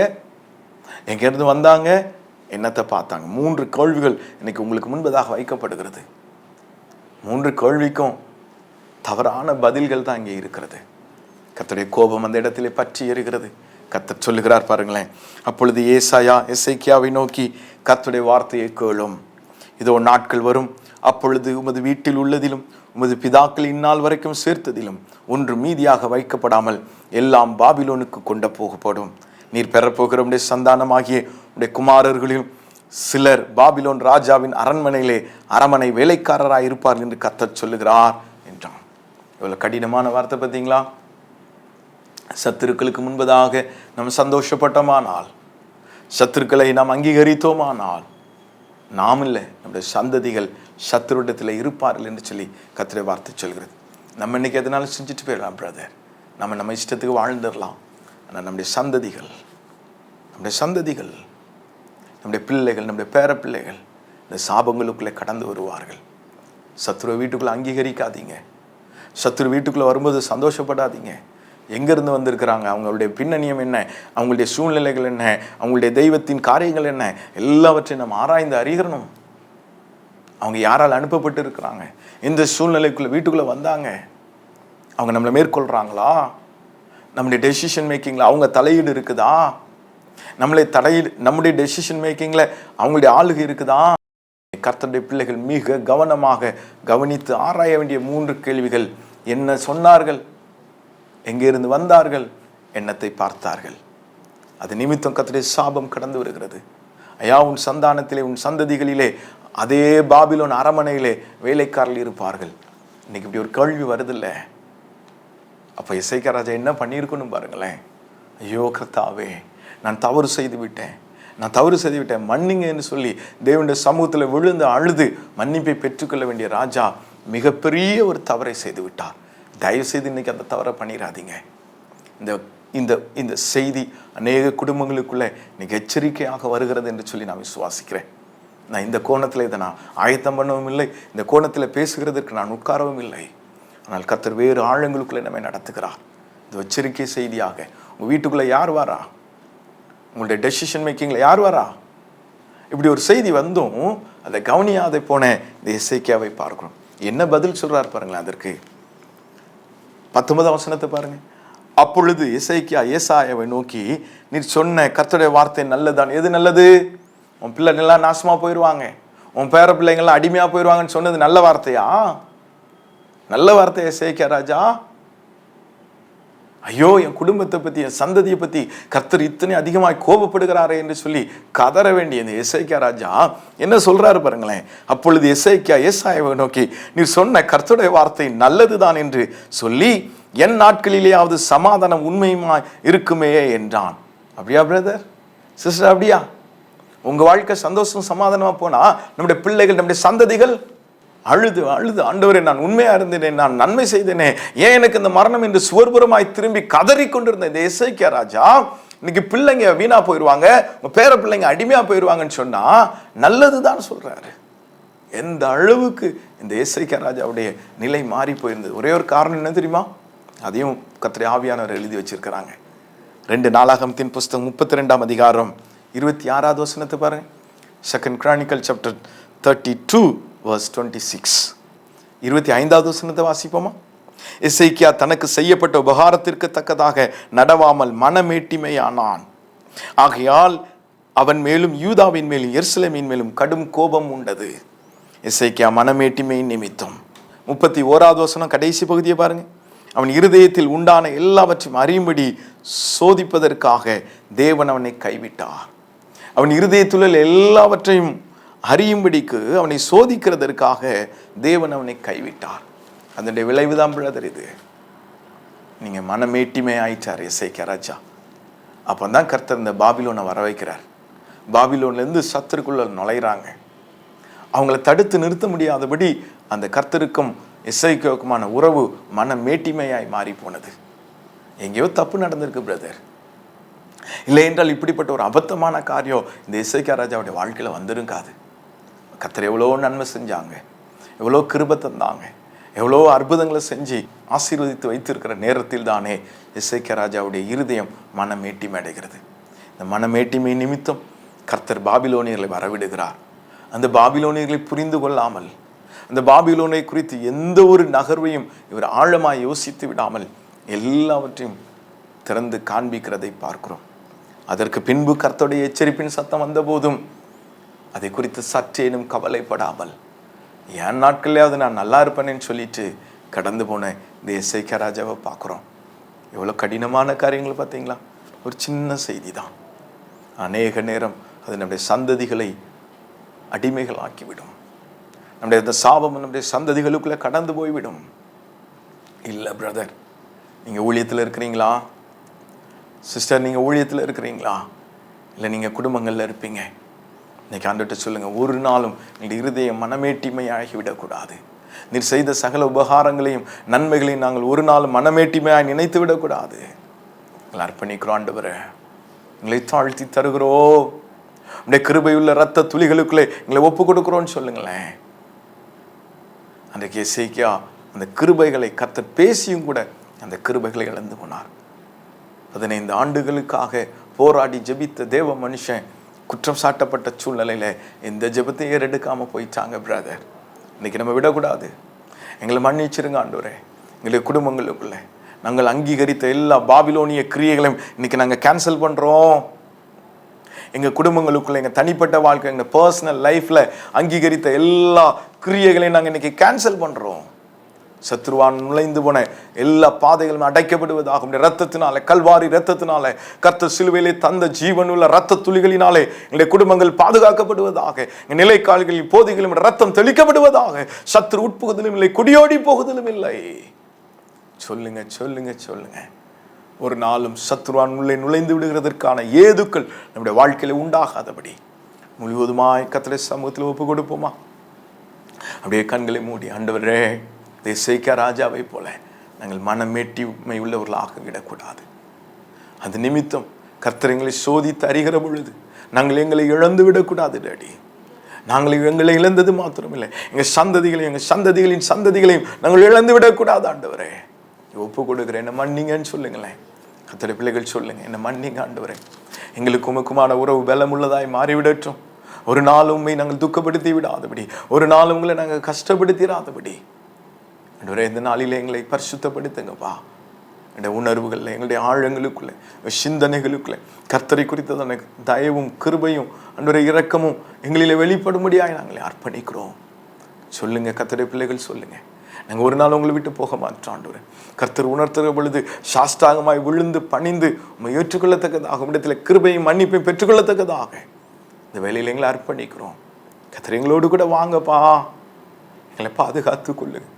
எங்கேருந்து வந்தாங்க, என்னத்தை பார்த்தாங்க? 3 கேள்விகள் இன்னைக்கு உங்களுக்கு முன்பதாக வைக்கப்படுகிறது. 3 கேள்விக்கும் தவறான பதில்கள் தான் இங்கே இருக்கிறது. கர்த்தருடைய கோபம் அந்த இடத்திலே பற்றி எரிகிறது. கர்த்தர் சொல்லுகிறார் பாருங்களேன், அப்பொழுது எசேக்கியாவை நோக்கி கர்த்தருடைய வார்த்தையை கேளும். இதோ நாட்கள் வரும், அப்பொழுது உமது வீட்டில் உள்ளதிலும் உமது பிதாக்கள் இந்நாள் வரைக்கும் சேர்த்ததிலும் ஒன்று மீதியாக வைக்கப்படாமல் எல்லாம் பாபிலோனுக்கு கொண்டு போகப்படும். நீர் பெறப்போகிற உடைய சந்தானமாகிய உடைய குமாரர்களிலும் சிலர் பாபிலோன் ராஜாவின் அரமனை வேலைக்காரராய் இருப்பார்கள் என்று கர்த்தர் சொல்லுகிறார் என்றான். இவ்வளவு கடினமான வார்த்தை பார்த்தீங்களா? சத்துருக்களுக்கு முன்பதாக நாம் சந்தோஷப்பட்டோமானால், சத்துருக்களை நாம் அங்கீகரித்தோமானால், நாம் இல்லை நம்முடைய சந்ததிகள் சத்துருடத்தில் இருப்பார்கள் என்று சொல்லி கர்த்தருடைய வார்த்தை சொல்கிறது. நம்ம இன்னைக்கு எதனால செஞ்சுட்டு போயிடலாம் பிரதர், நம்ம இஷ்டத்துக்கு வாழ்ந்துடலாம். ஆனால் நம்முடைய சந்ததிகள், நம்முடைய பிள்ளைகள், நம்முடைய பேர பிள்ளைகள் இந்த சாபங்களுக்குள்ளே கடந்து வருவார்கள். சத்துருவை வீட்டுக்குள்ளே அங்கீகரிக்காதீங்க. சத்துரு வீட்டுக்குள்ளே வரும்போது சந்தோஷப்படாதீங்க. எங்கேருந்து வந்திருக்கிறாங்க, அவங்களுடைய பின்னணியம் என்ன, அவங்களுடைய சூழ்நிலைகள் என்ன, அவங்களுடைய தெய்வத்தின் காரியங்கள் என்ன, எல்லாவற்றையும் நம்ம ஆராய்ந்து அறிகிறணும். அவங்க யாரால் அனுப்பப்பட்டு இருக்கிறாங்க, இந்த சூழ்நிலைக்குள்ளே வீட்டுக்குள்ளே வந்தாங்க, அவங்க நம்மளை மேற்கொள்கிறாங்களா, நம்முடைய டெசிஷன் மேக்கிங்கில் அவங்க தலையீடு இருக்குதா, நம்முடைய டெசிஷன் மேக்கிங்கில் அவங்களுடைய ஆளுகை இருக்குதா? கர்த்தருடைய பிள்ளைகள் மிக கவனமாக கவனித்து ஆராய வேண்டிய 3 கேள்விகள். என்ன சொன்னார்கள், எங்கிருந்து வந்தார்கள், என்னத்தை பார்த்தார்கள். அது நிமித்தம் கர்த்தருடைய சாபம் கடந்து வருகிறது. ஐயா, உன் சந்தானத்திலே, உன் சந்ததிகளிலே அதே பாபிலோன் அரமனையிலே வேலைக்காரர்கள் இருப்பார்கள். இன்னைக்கு இப்படி ஒரு கேள்வி வருதில்லை. அப்போ எசேக்கியா ராஜா என்ன பண்ணியிருக்கணும் பாருங்களேன். ஐயோ கர்த்தாவே, நான் தவறு செய்து விட்டேன், மன்னிங்கன்னு சொல்லி தேவனுடைய சமூகத்தில் விழுந்து அழுது மன்னிப்பை பெற்றுக்கொள்ள வேண்டிய ராஜா மிகப்பெரிய ஒரு தவறை செய்து விட்டார். தயவுசெய்து இன்னைக்கு அந்த தவறை பண்ணிடாதீங்க. இந்த செய்தி அநேக குடும்பங்களுக்குள்ளே இன்னைக்கு எச்சரிக்கையாக வருகிறது என்று சொல்லி நான் விசுவாசிக்கிறேன். நான் இந்த கோணத்தில் இதை நான் ஆயத்தம் பண்ணவும் இல்லை, இந்த கோணத்தில் பேசுகிறதற்கு நான் உட்காரவும் இல்லை. ஆனால் கர்த்தர் வேறு ஆழங்களுக்குள்ளே நம்மை நடத்துகிறார். இது எச்சரிக்கை செய்தியாக. உங்கள் வீட்டுக்குள்ளே யார் வாரா, உங்களுடைய டெசிஷன் மேக்கிங்கில் யார் வரா, இப்படி ஒரு செய்தி வந்தும் அதை கவனியாதை போன இந்த எசேக்கியாவை பார்க்கிறோம். என்ன பதில் சொல்றார் பாருங்களேன். அதற்கு 19ஆம் வசனத்தை பாருங்க. அப்பொழுது எசேக்கியா ஏசாயாவை நோக்கி, நீர் சொன்ன கர்த்தருடைய வார்த்தை நல்லதான். எது நல்லது? உன் பிள்ளைங்கள்லாம் நாசமா போயிடுவாங்க, உன் பேர பிள்ளைங்கள்லாம் அடிமையா போயிடுவாங்கன்னு சொன்னது நல்ல வார்த்தையா? நல்ல வார்த்தையா எசேக்கியா ராஜா? ஐயோ, என் குடும்பத்தை பற்றி, என் சந்ததியை பற்றி கர்த்தர் இத்தனை அதிகமாக கோபப்படுகிறாரே என்று சொல்லி கதற வேண்டிய இந்த எசேக்கியா ராஜா என்ன சொல்றாரு பாருங்களேன். அப்பொழுது எசேக்கியா ஏசாயாவை நோக்கி, நீர் சொன்ன கர்த்தருடைய வார்த்தை நல்லதுதான் என்று சொல்லி என் நாட்களிலேயாவது சமாதானம் உண்மையுமா இருக்குமே என்றான். அப்படியா பிரதர், சிஸ்டர்? அப்படியா? உங்க வாழ்க்கை சந்தோஷம் சமாதானமா போனா நம்முடைய பிள்ளைகள், நம்முடைய சந்ததிகள் அழுது ஆண்டவரே, நான் உண்மையா இருந்தேனே, நான் நன்மை செய்தேனே, ஏன் எனக்கு இந்த மரணம் என்று சுவர்புறமாய் திரும்பி கதறி கொண்டிருந்த இந்த எசேக்கியா ராஜா இன்னைக்கு பிள்ளைங்க வீணா போயிடுவாங்க, உங்க பேர பிள்ளைங்க அடிமையா போயிடுவாங்கன்னு சொன்னா நல்லதுதான் சொல்றாரு. எந்த அளவுக்கு இந்த எசேக்கியா ராஜாவுடைய நிலை மாறி போயிருந்தது. ஒரே ஒரு காரணம் என்ன தெரியுமா? அதையும் கர்த்தருடைய ஆவியானவர் எழுதி வச்சிருக்கிறாங்க. 2 நாளாகமத்தின் புஸ்தகம் 32ஆம் அதிகாரம் 26வது வசனத்தை பாருங்க. 2 Chronicles chapter 32 verse 26. 25வது வசனத்தை வாசிப்போமா? எசேக்கியா தனக்கு செய்யப்பட்ட உபகாரத்திற்கு தக்கதாக நடவாமல் மனமேட்டிமையானான். ஆகையால் அவன் மேலும் யூதாவின் மேலும் எருசலேமின் மேலும் கடும் கோபம் உண்டது. எசேக்கியா மனமேட்டிமையின் நிமித்தம். 31வது வசனம் கடைசி பகுதியை பாருங்க. அவன் இருதயத்தில் உண்டான எல்லாவற்றையும் அறியும்படி சோதிப்பதற்காக தேவன் அவனை கைவிட்டார். அவன் இருதயத்துள்ள எல்லாவற்றையும் அறியும்படிக்கு அவனை சோதிக்கிறதற்காக தேவன் அவனை கைவிட்டார். அதனுடைய விளைவுதான் பிரதர் இது. நீங்க மனமேட்டிமை ஆயிட்டார் எசேக்கியா ராஜா. அப்பதான் கர்த்தர் இந்த பாபிலோனை வர வைக்கிறார். பாபிலோன்ல இருந்து சத்துருக்குள்ள நுழைறாங்க. அவங்களை தடுத்து நிறுத்த முடியாதபடி அந்த கர்த்தருக்கும் எசேக்கியாவுக்குமான உறவு மனமேட்டிமையாய் மாறி போனது. எங்கேயோ தப்பு நடந்திருக்கு பிரதர். இல்லை என்றால் இப்படிப்பட்ட ஒரு அபத்தமான காரியம் இந்த எசேக்கியா ராஜாவுடைய வாழ்க்கையில வந்திருக்காது. கர்த்தர் எவ்வளோ நன்மை செஞ்சாங்க, எவ்வளோ கிருபை தந்தாங்க, எவ்வளோ அற்புதங்களை செஞ்சு ஆசீர்வதித்து வைத்திருக்கிற நேரத்தில் தானே எசேக்கியா ராஜாவுடைய இருதயம் மனமேட்டிமை அடைகிறது. இந்த மனமேட்டிமை நிமித்தம் கர்த்தர் பாபிலோனியர்களை வரவிடுகிறார். அந்த பாபிலோனியர்களை புரிந்து கொள்ளாமல், அந்த பாபிலோனை குறித்து எந்த ஒரு நகர்வையும் இவர் ஆழமாய் யோசித்து விடாமல் எல்லாவற்றையும் திறந்து காண்பிக்கிறதை பார்க்கிறோம். அதற்கு பின்பு கர்த்தருடைய எச்சரிப்பின் சத்தம் வந்த போதும் அதை குறித்து சற்றேனும் கவலைப்படாமல், என் நாட்கள்லையாவது நான் நல்லா இருப்பேன்னு சொல்லிட்டு கடந்து போன இந்த எசேக்கியா ராஜாவை பார்க்குறோம். எவ்வளோ கடினமான காரியங்கள் பார்த்தீங்களா? ஒரு சின்ன செய்தி தான், அநேக நேரம் அது நம்முடைய சந்ததிகளை அடிமைகள் ஆக்கிவிடும். நம்முடைய அந்த சாபம் நம்முடைய சந்ததிகளுக்குள்ளே கடந்து போய்விடும். இல்லை பிரதர், நீங்கள் ஊழியத்தில் இருக்கிறீங்களா? சிஸ்டர், நீங்கள் ஊழியத்தில் இருக்கிறீங்களா? இல்லை நீங்கள் குடும்பங்களில் இருப்பீங்க. இன்னைக்கு ஆண்டவர்கிட்ட சொல்லுங்கள், ஒரு நாளும் எங்களுடைய இருதயம் மனமேட்டிமையாகிவிடக்கூடாது. நீர் செய்த சகல உபகாரங்களையும் நன்மைகளையும் நாங்கள் ஒரு நாளும் மனமேட்டிமையாக நினைத்து விடக்கூடாது. எங்களை அர்ப்பணிக்கிறோம் ஆண்டவரே, எங்களை தாழ்த்தி தருகிறோம். உடைய கிருபையுள்ள இரத்த துளிகளுக்குள்ளே எங்களை ஒப்பு கொடுக்குறோன்னு சொல்லுங்களேன். அன்றைக்கு எசேக்கியா அந்த கிருபைகளை கர்த்தர் பேசியும் கூட அந்த கிருபைகளை இழந்து போனார். 15 ஆண்டுகளுக்காக போராடி ஜெபித்த தேவ மனுஷன் குற்றம் சாட்டப்பட்ட சூழ்நிலையில் இந்த ஜெபத்தை ஏறெடுக்காமல் போயிட்டாங்க. பிரதர், இன்னைக்கு நம்ம விடக்கூடாது. எங்களை மன்னிச்சிருங்க ஆண்டவரே. எங்களுடைய குடும்பங்களுக்குள்ளே நாங்கள் அங்கீகரித்த எல்லா பாபிலோனிய கிரியைகளையும் இன்னைக்கு நாங்கள் கேன்சல் பண்ணுறோம். எங்கள் குடும்பங்களுக்குள்ள, எங்கள் தனிப்பட்ட வாழ்க்கை, எங்கள் பர்சனல் லைஃப்பில் அங்கீகரித்த எல்லா கிரியைகளையும் நாங்கள் இன்னைக்கு கேன்சல் பண்ணுறோம். சத்ருவான் நுழைந்து போன எல்லா பாதைகளும் அடைக்கப்படுவதாக இரத்தத்தினாலே, கல்வாரி இரத்தத்தினால, கர்த்தர் சிலுவையிலே தந்த ஜீவனுள்ள இரத்த துளிகளினாலே எங்களுடைய குடும்பங்கள் பாதுகாக்கப்படுவதாக. எங்கள் நிலைக்கால்களில் போதைகளும் ரத்தம் தெளிக்கப்படுவதாக. சத்ரு உட்புகுதலும் இல்லை, குடியோடி போகுதலும் இல்லை. சொல்லுங்க சொல்லுங்க சொல்லுங்க. ஒரு நாளும் சத்ருவான் உள்ளே நுழைந்து விடுகிறதற்கான ஏதுக்கள் நம்முடைய வாழ்க்கையில உண்டாகாதபடி முழுவதுமாய் கர்த்தருடைய சமூகத்தில் ஒப்பு கொடுப்போமா? அப்படியே கண்களை மூடி, ஆண்டவரே, எசேக்கியா ராஜாவை போல நாங்கள் மனமேட்டிமை உள்ளவர்களாக விடக்கூடாது. அது நிமித்தம் கர்த்தர் எங்களை சோதித்து அறிகிற பொழுது நாங்கள் எங்களை இழந்து விடக்கூடாது. டாடி, நாங்கள் எங்களை இழந்தது மாத்திரமில்லை, எங்கள் சந்ததிகளையும் எங்கள் சந்ததிகளின் சந்ததிகளையும் நாங்கள் இழந்து விடக்கூடாது. ஆண்டவரே, ஒப்பு கொடுக்குறேன், என்ன மன்னிங்கன்னு சொல்லுங்களேன். கர்த்தருடைய பிள்ளைகள் சொல்லுங்க, என்ன மன்னிங்க ஆண்டவரே. எங்களுக்கு உமக்குமான உறவு பலமுள்ளதாய் மாறிவிடட்டும். ஒரு நாள் உண்மை நாங்கள் துக்கப்படுத்தி விடாதபடி, ஒரு நாள் உங்களை நாங்கள் கஷ்டப்படுத்திடாதபடி ஆண்டவரே, இந்த நாளில் எங்களை பரிசுத்தப்படுத்துங்கப்பா. என்னுடைய உணர்வுகளில், எங்களுடைய ஆழங்களுக்குள்ளே, சிந்தனைகளுக்குள்ளே கர்த்தரை குறித்ததான தயவும் கிருபையும் ஆண்டவரே இரக்கமும் எங்களிலே வெளிப்படும்படியாய் நாங்களே அர்ப்பணிக்கிறோம். சொல்லுங்க கர்த்தருடைய பிள்ளைகள் சொல்லுங்க. நாங்கள் ஒரு நாள் உங்களை விட்டு போக மாட்டோம் ஆண்டவரே. கர்த்தர் உணர்த்துகிற பொழுது சாஷ்டாகமாய் விழுந்து பணிந்து உண்மை ஏற்றுக்கொள்ளத்தக்கதாக, இடத்துல கிருபையும் மன்னிப்பையும் பெற்றுக்கொள்ளத்தக்கதாக இந்த வேலையில் எங்களை அர்ப்பணிக்கிறோம். கர்த்தர் எங்களோடு கூட வாங்கப்பா, எங்களை பாதுகாத்து கொள்ளுங்க.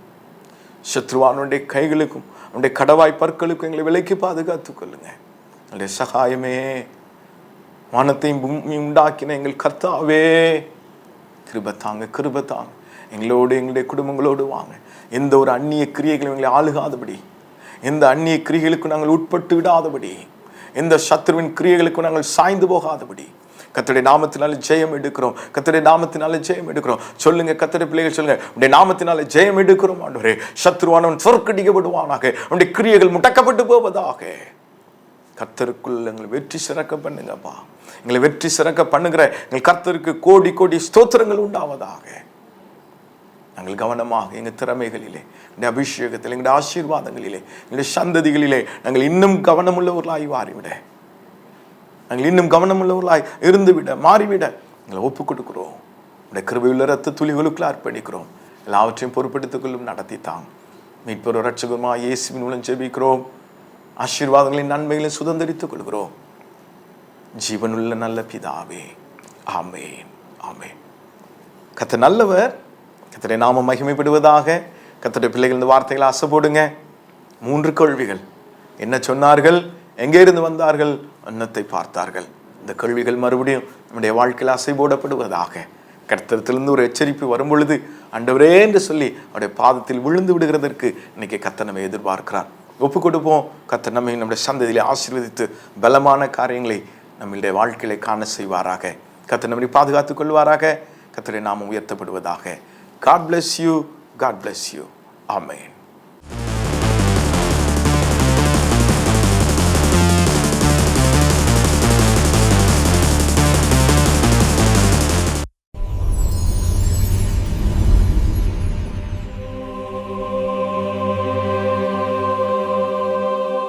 சத்ருவானுடைய கைகளுக்கும் அவனுடைய கடவாய் பற்களுக்கும் எங்களை விலைக்கு பாதுகாத்து கொள்ளுங்க. எங்களுடைய சகாயமே, வானத்தையும் பூமியும் உண்டாக்கின எங்கள் கர்த்தாவே, கிருபத்தாங்க கிருபத்தாங்க. எங்களோடு எங்களுடைய குடும்பங்களோடு வாங்க. எந்த ஒரு அந்நிய கிரியைகளும் எங்களை ஆளுகாதபடி, எந்த அந்நிய கிரியைகளுக்கும் நாங்கள் உட்பட்டு விடாதபடி, எந்த சத்ருவின் கிரியைகளுக்கும் நாங்கள் சாய்ந்து போகாதபடி கர்த்தருடைய நாமத்தினால ஜெயம் எடுக்கிறோம். கர்த்தருடைய நாமத்தினால ஜெயம் எடுக்கிறோம். சொல்லுங்க கர்த்தருடைய பிள்ளைகள் சொல்லுங்க, உடைய நாமத்தினால ஜெயம் எடுக்கிறோம் ஆண்டவரே. சத்ருவானவன் சொற்கடிக்கப்படுவானாக, உடைய கிரியைகள் முடக்கப்பட்டு போவதாக. கர்த்தருக்குள் எங்களை வெற்றி சிறக்க பண்ணுங்கப்பா. எங்களை வெற்றி சிறக்க பண்ணுகிற எங்கள் கர்த்தருக்கு கோடி கோடி ஸ்தோத்திரங்கள் உண்டாவதாக. நாங்கள் கவனமாக எங்கள் திறமைகளிலே, எங்களுடைய அபிஷேகத்தில், எங்களுடைய ஆசீர்வாதங்களிலே, எங்களுடைய சந்ததிகளிலே நாங்கள் இன்னும் கவனமுள்ளவர்களாய் மாறிவிட, நாங்கள் இன்னும் கவனமுள்ளவர்களாய் இருந்துவிட, மாறிவிட எங்களை ஒப்புக் கொடுக்கிறோம். உடைய கிருபையுள்ள இரத்த துளிகளுக்குள்ள அர்ப்பணிக்கிறோம். எல்லாவற்றையும் பொறுப்பெடுத்துக் கொள்ளும் நடத்தித்தாங்க. மீட்பர் இரட்சகருமா இயேசுவின் மூலம் ஜெபிக்கிறோம். ஆசீர்வாதங்களின் நன்மைகளை சுதந்திரித்துக் கொள்கிறோம். ஜீவனுள்ள நல்ல பிதாவே, ஆமென் ஆமென். கர்த்தர் நல்லவர். கர்த்தருடைய நாமம் மகிமைப்படுவதாக. கர்த்தருடைய பிள்ளைகள் இந்த வார்த்தைகளை ஆசைப்படுங்க. 3 கேள்விகள் என்ன சொன்னார்கள்? எங்கே இருந்து வந்தார்கள்? அன்னத்தை பார்த்தார்கள். இந்த கேள்விகள் மறுபடியும் நம்முடைய வாழ்க்கையில் அசைபோடப்படுவதாக. கர்த்தரிடத்திலிருந்து ஒரு எச்சரிப்பு வரும் பொழுது ஆண்டவரே என்று சொல்லி அவருடைய பாதத்தில் விழுந்து விடுகிறதற்கு இன்னைக்கு கர்த்தர் நம்மை எதிர்பார்க்கிறார். ஒப்பு கொடுப்போம். கர்த்தர் நம்மை நம்முடைய சந்ததியிலே ஆசீர்வதித்து பலமான காரியங்களை நம்மளுடைய வாழ்க்கையிலே காண செய்வாராக. கர்த்தர் நம்மை பாதுகாத்துக் கொள்வாராக. கர்த்தருடைய நாமம் உயர்த்தப்படுவதாக. God bless you. God bless you. Amen.